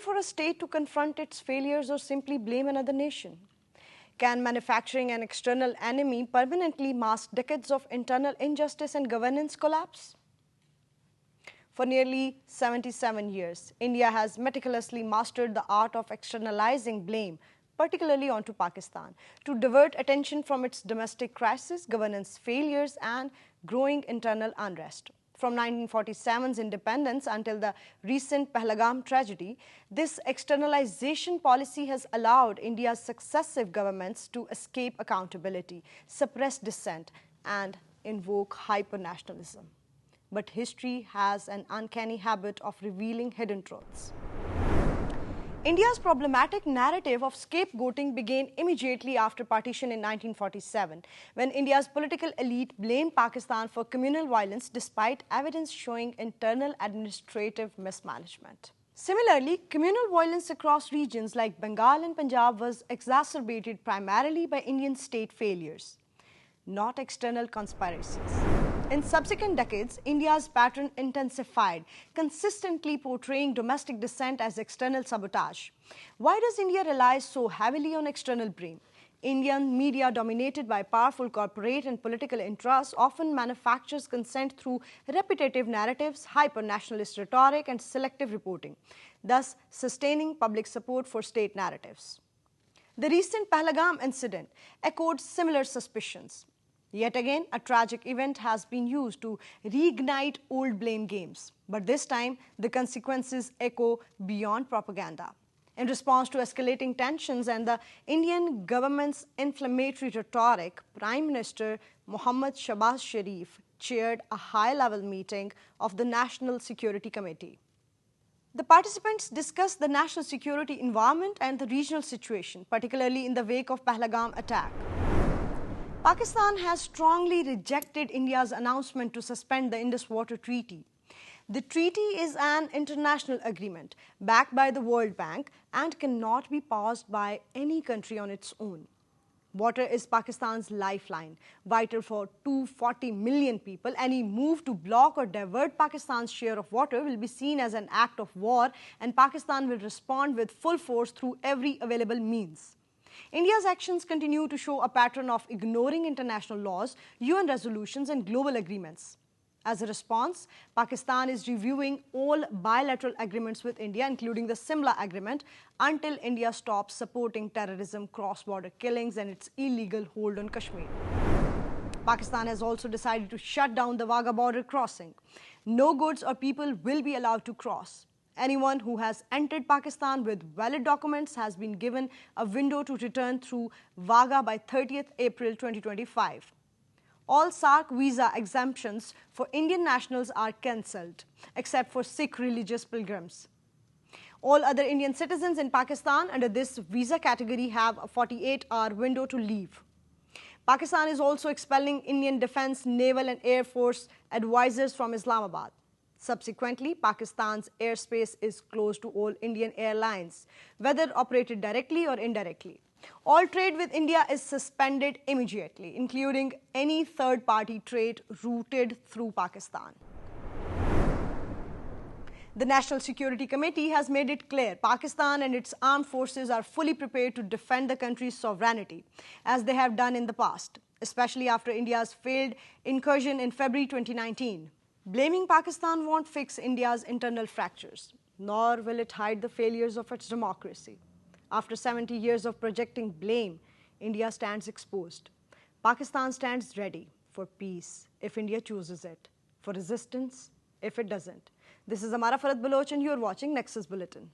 for a state to confront its failures or simply blame another nation? Can manufacturing an external enemy permanently mask decades of internal injustice and governance collapse? For nearly 77 years, India has meticulously mastered the art of externalizing blame, particularly onto Pakistan, to divert attention from its domestic crisis, governance failures, and growing internal unrest. From 1947's independence until the recent Pahalgam tragedy, this externalization policy has allowed India's successive governments to escape accountability, suppress dissent, and invoke hyper-nationalism. But history has an uncanny habit of revealing hidden truths. India's problematic narrative of scapegoating began immediately after partition in 1947, when India's political elite blamed Pakistan for communal violence despite evidence showing internal administrative mismanagement. Similarly, communal violence across regions like Bengal and Punjab was exacerbated primarily by Indian state failures, not external conspiracies. In subsequent decades, India's pattern intensified, consistently portraying domestic dissent as external sabotage. Why does India rely so heavily on external blame? Indian media, dominated by powerful corporate and political interests, often manufactures consent through repetitive narratives, hyper-nationalist rhetoric, and selective reporting, thus sustaining public support for state narratives. The recent Pahalgam incident echoed similar suspicions. Yet again, a tragic event has been used to reignite old blame games. But this time, the consequences echo beyond propaganda. In response to escalating tensions and the Indian government's inflammatory rhetoric, Prime Minister Mohammad Shahbaz Sharif chaired a high-level meeting of the National Security Committee. The participants discussed the national security environment and the regional situation, particularly in the wake of Pahalgam attack. Pakistan has strongly rejected India's announcement to suspend the Indus Waters Treaty. The treaty is an international agreement backed by the World Bank and cannot be paused by any country on its own. Water is Pakistan's lifeline, vital for 240 million people. Any move to block or divert Pakistan's share of water will be seen as an act of war, and Pakistan will respond with full force through every available means. India's actions continue to show a pattern of ignoring international laws, UN resolutions, and global agreements. As a response, Pakistan is reviewing all bilateral agreements with India, including the Simla Agreement, until India stops supporting terrorism, cross-border killings, and its illegal hold on Kashmir. Pakistan has also decided to shut down the Wagah border crossing. No goods or people will be allowed to cross. Anyone who has entered Pakistan with valid documents has been given a window to return through Wagah by 30th April 2025. All SAARC visa exemptions for Indian nationals are cancelled, except for Sikh religious pilgrims. All other Indian citizens in Pakistan under this visa category have a 48-hour window to leave. Pakistan is also expelling Indian Defence, Naval and Air Force advisors from Islamabad. Subsequently, Pakistan's airspace is closed to all Indian airlines, whether operated directly or indirectly. All trade with India is suspended immediately, including any third-party trade routed through Pakistan. The National Security Committee has made it clear Pakistan and its armed forces are fully prepared to defend the country's sovereignty, as they have done in the past, especially after India's failed incursion in February 2019. Blaming Pakistan won't fix India's internal fractures, nor will it hide the failures of its democracy. After 70 years of projecting blame, India stands exposed. Pakistan stands ready for peace if India chooses it, for resistance if it doesn't. This is Amara Farad Baloch and you're watching Nexus Bulletin.